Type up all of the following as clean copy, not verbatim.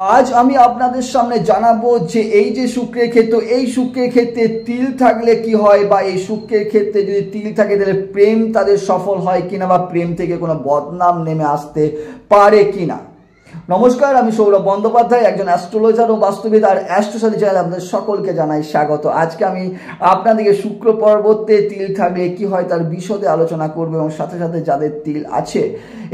आज আমি আপনাদের সামনে জানাবো যে এই যে শুক্রের ক্ষেত্র, এই শুক্রের ক্ষেত্রে তিল থাকলে কি হয়, বা এই শুক্রের ক্ষেত্রে যদি তিল থাকে তাহলে প্রেম তাদের সফল হয় কিনা, বা প্রেম থেকে কোনো বদনাম নেমে আসতে পারে কিনা। নমস্কার, আমি সৌরভ বন্দ্যোপাধ্যায়, একজন অ্যাস্ট্রোলজার ও বাস্তুবিদ, আর অ্যাস্ট্রোসাথী চ্যানেলে আপনাদের সকলকে জানাই স্বাগত। আজকে আমি আপনাদেরকে শুক্র পর্বতে তিল থাকলে কি হয় তার বিশদে আলোচনা করব, এবং সাথে সাথে যাদের তিল আছে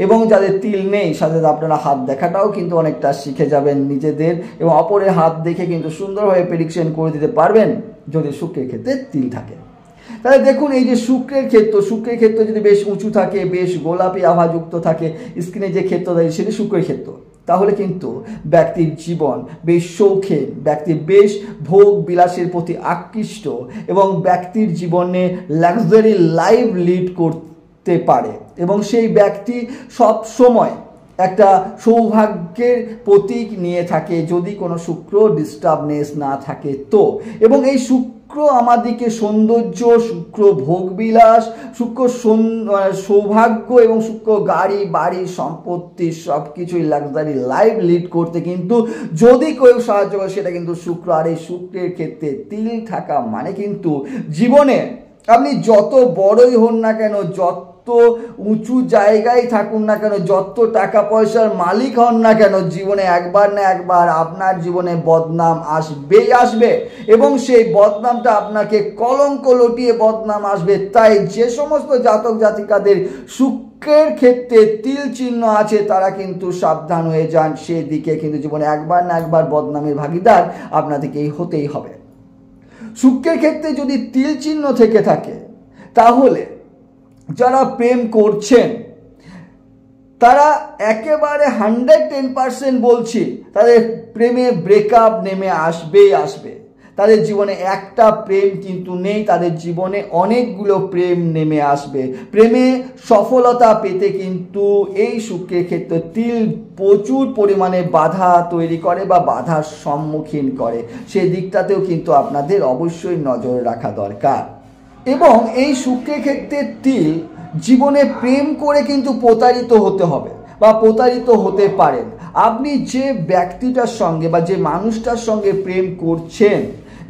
এবং যাদের তিল নেই সাথে সাথে আপনারা হাত দেখাটাও কিন্তু অনেকটা শিখে যাবেন নিজেদের, এবং অপরের হাত দেখে কিন্তু সুন্দরভাবে প্রেডিকশন করে দিতে পারবেন যদি শুক্রের ক্ষেত্রে তিল থাকে। তাহলে দেখুন, এই যে শুক্রের ক্ষেত্র যদি বেশ উঁচু থাকে, বেশ গোলাপি আভাযুক্ত থাকে, স্ক্রিনে যে ক্ষেত্র দেয় সেটি শুক্রের ক্ষেত্র, তাহলে কিন্তু ব্যক্তির জীবন বেশ শৌখিন, ব্যক্তি বেশ ভোগ বিলাসের প্রতি আকৃষ্ট, এবং ব্যক্তির জীবনে লাক্সারি লাইফ লিড করতে পারে, এবং সেই ব্যক্তি সব সময় একটা সৌভাগ্যের প্রতীক নিয়ে থাকে যদি কোনো শুক্র ডিস্টার্বনেস না থাকে তো। এবং এই শুক্র আমাদেরকে সৌন্দর্য, শুক্র ভোগবিলাস, শুক্র সৌভাগ্য, এবং শুক্র গাড়ি বাড়ি সম্পত্তি সব কিছুই লাক্সারি লাইফ লিড করতে কিন্তু যদি কেউ সাহায্য করে সেটা কিন্তু শুক্র। আর এই শুক্রের ক্ষেত্রে তিল থাকা মানে কিন্তু জীবনে আপনি যত বড়ই হন না কেন, যত উঁচু জায়গায় থাকুন না কেন, যত টাকা পয়সার মালিক হন না কেন, জীবনে একবার না একবার আপনার জীবনে বদনাম আসবেই আসবে, এবং সেই বদনামটা আপনাকে কলঙ্ক লটিয়ে বদনাম আসবে। তাই যে সমস্ত জাতক জাতিকাদের শুক্রের ক্ষেত্রে তিল চিহ্ন আছে তারা কিন্তু সাবধান হয়ে যান, সেদিকে কিন্তু জীবনে একবার না একবার বদনামের ভাগিদার আপনাদেরকেই হতেই হবে। শুক্রের ক্ষেত্রে যদি তিল চিহ্ন থেকে থাকে তাহলে যারা প্রেম করছেন তারা একেবারে 110% বলছি তাদের প্রেমে ব্রেকআপ নেমে আসবেই আসবে। তাদের জীবনে একটা প্রেম কিন্তু নেই, তাদের জীবনে অনেকগুলো প্রেম নেমে আসবে। প্রেমে সফলতা পেতে কিন্তু এই শুক্রের ক্ষেত্রে তিল প্রচুর পরিমাণে বাধা তৈরি করে বা বাধার সম্মুখীন করে, সেই দিকটাতেও কিন্তু আপনাদের অবশ্যই নজর রাখা দরকার। এবং এই শুক্রের ক্ষেত্রে তিল জীবনে প্রেম করে কিন্তু প্রতারিত হতে হবে বা প্রতারিত হতে পারেন। আপনি যে ব্যক্তিটার সঙ্গে বা যে মানুষটার সঙ্গে প্রেম করছেন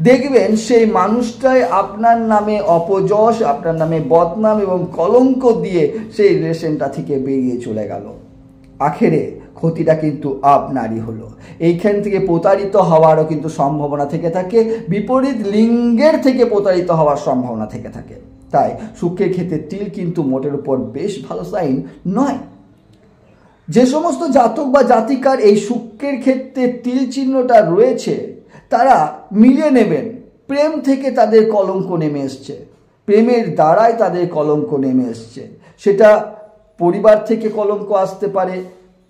দেখবেন সেই মানুষটাই আপনার নামে অপযশ, আপনার নামে বদনাম এবং কলঙ্ক দিয়ে সেই রিলেশনটা থেকে বেরিয়ে চলে গেল। আখেরে ক্ষতিটা কিন্তু আপনারই হলো। এইখান থেকে প্রতারিত হওয়ারও কিন্তু সম্ভাবনা থেকে থাকে, বিপরীত লিঙ্গের থেকে প্রতারিত হওয়ার সম্ভাবনা থেকে থাকে। তাই শুক্রের ক্ষেত্রে তিল কিন্তু মোটের উপর বেশ ভালো সাইন নয়। যে সমস্ত জাতক বা জাতিকার এই শুক্রের ক্ষেত্রে তিল চিহ্নটা রয়েছে তারা মিলিয়ে নেবেন, প্রেম থেকে তাদের কলঙ্ক নেমে এসছে, প্রেমের দ্বারাই তাদের কলঙ্ক নেমে এসছে। সেটা পরিবার থেকে কলঙ্ক আসতে পারে,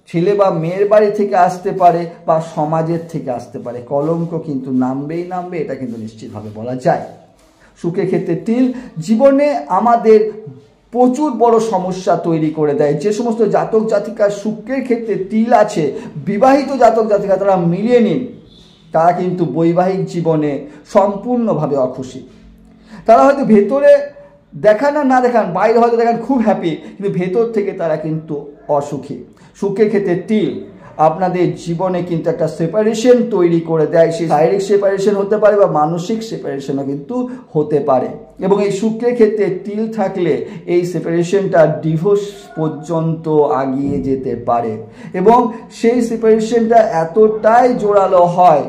ছেলে বা মেয়ের বাড়ি থেকে আসতে পারে, বা সমাজের থেকে আসতে পারে। কলঙ্ক কিন্তু নামবেই নামবে, এটা কিন্তু নিশ্চিতভাবে বলা যায়। শুক্রের ক্ষেত্রে তিল জীবনে আমাদের প্রচুর বড় সমস্যা তৈরি করে দেয়। যে সমস্ত জাতক জাতিকার শুক্রের ক্ষেত্রে তিল আছে, বিবাহিত জাতক জাতিকা তারা মিলিয়ে নিন, তারা কিন্তু বৈবাহিক জীবনে সম্পূর্ণভাবে অখুশি। তারা হয়তো ভেতরে দেখান না দেখান, বাইরে হয়তো দেখান খুব হ্যাপি, কিন্তু ভেতর থেকে তারা কিন্তু অসুখী। শুক্রের ক্ষেত্রে তিল আপনাদের জীবনে কিন্তু একটা সেপারেশন তৈরি করে দেয়। সেই শারীরিক সেপারেশন হতে পারে বা মানসিক সেপারেশনও কিন্তু হতে পারে। এবং এই শুক্রের ক্ষেত্রে তিল থাকলে এই সেপারেশনটা ডিভোর্স পর্যন্ত আগিয়ে যেতে পারে, এবং সেই সেপারেশনটা এতটাই জোরালো হয়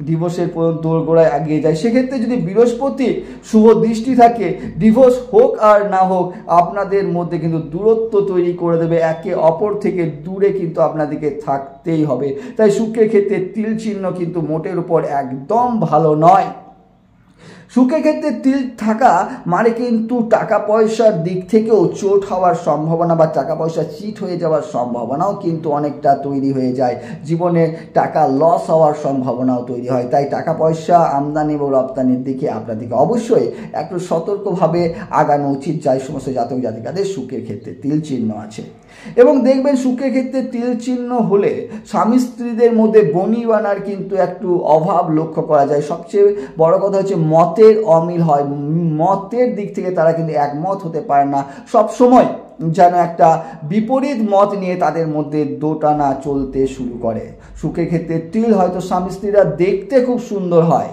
ডিভোর্সের দোরগোড়ায় এগিয়ে যায়। সেক্ষেত্রে যদি বৃহস্পতি শুভ দৃষ্টি থাকে, ডিভোর্স হোক আর না হোক আপনাদের মধ্যে কিন্তু দূরত্ব তৈরি করে দেবে, একে অপর থেকে দূরে কিন্তু আপনাদেরকে থাকতেই হবে। তাই শুক্রের ক্ষেত্রে তিল চিহ্ন কিন্তু মোটের উপর একদম ভালো নয়। শুক্রের ক্ষেত্রে তিল থাকা মানে কিন্তু টাকা পয়সার দিক থেকেও চোট হওয়ার সম্ভাবনা বা টাকা পয়সা চিট হয়ে যাওয়ার সম্ভাবনাও কিন্তু অনেকটা তৈরি হয়ে যায়। জীবনে টাকা লস হওয়ার সম্ভাবনাও তৈরি হয়। তাই টাকা পয়সা আমদানি এবং রপ্তানির দিকে আপনাদেরকে অবশ্যই একটু সতর্কভাবে আগানো উচিত, যাই সমস্ত জাতক জাতিকাদের শুক্রের ক্ষেত্রে তিল চিহ্ন আছে। এবং দেখবেন শুক্রের ক্ষেত্রে তিল চিহ্ন হলে স্বামী স্ত্রীদের মধ্যে বনিবানার কিন্তু একটু অভাব লক্ষ্য করা যায়। সবচেয়ে বড় কথা হচ্ছে মতের অমিল হয়, মতের দিক থেকে তারা কিন্তু একমত হতে পারে না। সব সময় যেন একটা বিপরীত মত নিয়ে তাদের মধ্যে দোটানা চলতে শুরু করে। শুক্রের ক্ষেত্রে তিল হয়তো স্বামী স্ত্রীরা দেখতে খুব সুন্দর হয়,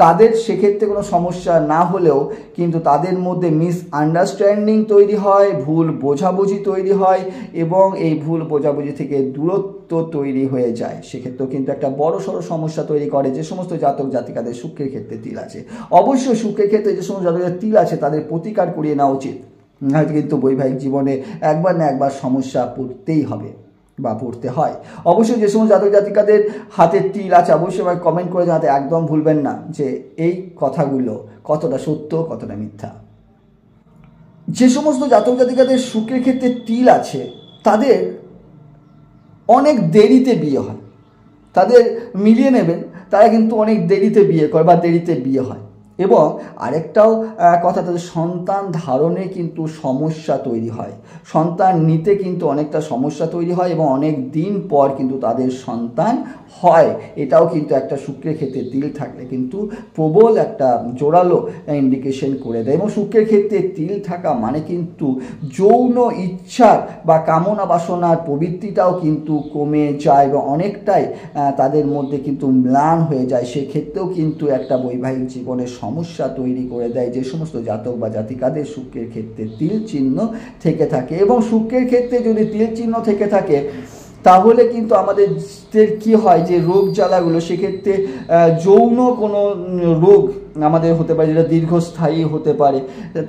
তাদের সেক্ষেত্রে কোনো সমস্যা না হলেও কিন্তু তাদের মধ্যে মিসআন্ডারস্ট্যান্ডিং তৈরি হয়, ভুল বোঝাবুঝি তৈরি হয় এবং এই ভুল বোঝাবুঝি থেকে দূরত্ব তৈরি হয়ে যায়। সেক্ষেত্রেও কিন্তু একটা বড়সড় সমস্যা তৈরি করে যে সমস্ত জাতক জাতিকাদের শুক্রের ক্ষেত্রে তিল আছে। অবশ্যই শুক্রের ক্ষেত্রে যে সমস্ত জাতকের তিল আছে তাদের প্রতিকার করিয়ে নেওয়া উচিত, হয়তো কিন্তু বৈবাহিক জীবনে একবার না একবার সমস্যা পড়তেই হবে বা পড়তে হয়। অবশ্যই যে সমস্ত জাতক জাতিকাদের হাতে তিল আছে অবশ্যই আমাকে কমেন্ট করে জানাতে একদম ভুলবেন না যে এই কথাগুলো কতটা সত্য কতটা মিথ্যা। যে সমস্ত জাতক জাতিকাদের শুক্রের ক্ষেত্রে তিল আছে তাদের অনেক দেরিতে বিয়ে হয়, তাদের মিলিয়ে নেবেন তারা কিন্তু অনেক দেরিতে বিয়ে করে বা দেরিতে বিয়ে হয়। এবং আরেকটাও কথা, তাদের সন্তান ধারণে কিন্তু সমস্যা তৈরি হয়, সন্তান নিতে কিন্তু অনেকটা সমস্যা তৈরি হয় এবং অনেক দিন পর কিন্তু তাদের সন্তান হয়। এটাও কিন্তু একটা শুক্রের ক্ষেত্রে তিল থাকলে কিন্তু প্রবল একটা জোরালো ইন্ডিকেশন করে দেয়। এবং শুক্রের ক্ষেত্রে তিল থাকা মানে কিন্তু যৌন ইচ্ছার বা কামনা বাসনার প্রবৃত্তিটাও কিন্তু কমে যায় এবং অনেকটাই তাদের মধ্যে কিন্তু ম্লান হয়ে যায়। সেক্ষেত্রেও কিন্তু একটা বৈবাহিক জীবনের সমস্যা তৈরি করে দেয় যে সমস্ত জাতক বা জাতিকাদের শুক্রের ক্ষেত্রে তিল চিহ্ন থেকে থাকে। এবং শুক্রের ক্ষেত্রে যদি তিল চিহ্ন থেকে থাকে তাহলে কিন্তু আমাদের কি হয় যে রোগ জ্বালাগুলো, সেক্ষেত্রে যৌন কোনো রোগ আমাদের হতে পারে যেটা দীর্ঘস্থায়ী হতে পারে।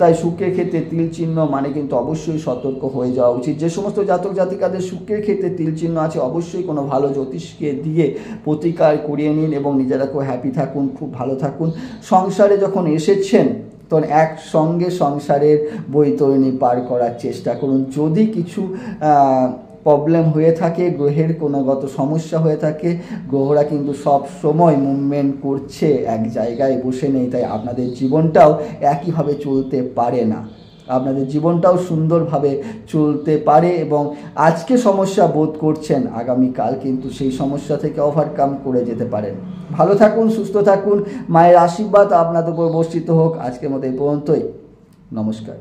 তাই শুক্রের ক্ষেত্রে তিল চিহ্ন মানে কিন্তু অবশ্যই সতর্ক হয়ে যাওয়া উচিত। যে সমস্ত জাতক জাতিকাদের শুক্রের ক্ষেত্রে তিল চিহ্ন আছে অবশ্যই কোনো ভালো জ্যোতিষকে দিয়ে প্রতিকার করিয়ে নিন এবং নিজেরা খুব হ্যাপি থাকুন, খুব ভালো থাকুন। সংসারে যখন এসেছেন তখন একসঙ্গে সংসারের বৈতরণী পার করার চেষ্টা করুন। যদি কিছু প্রবলেম হয়ে থাকে, গ্রহের কোনোগত সমস্যা হয়ে থাকে, গ্রহরা কিন্তু সব সময় মুভমেন্ট করছে, এক জায়গায় বসে নেই, তাই আপনাদের জীবনটাও একইভাবে চলতে পারে না, আপনাদের জীবনটাও সুন্দরভাবে চলতে পারে। এবং আজকে সমস্যা বোধ করছেন, আগামীকাল কিন্তু সেই সমস্যা থেকে ওভারকাম করে যেতে পারেন। ভালো থাকুন, সুস্থ থাকুন, মায়ের আশীর্বাদ আপনাদের উপর বর্ষিত হোক। আজকের মতো এই পর্যন্তই, নমস্কার।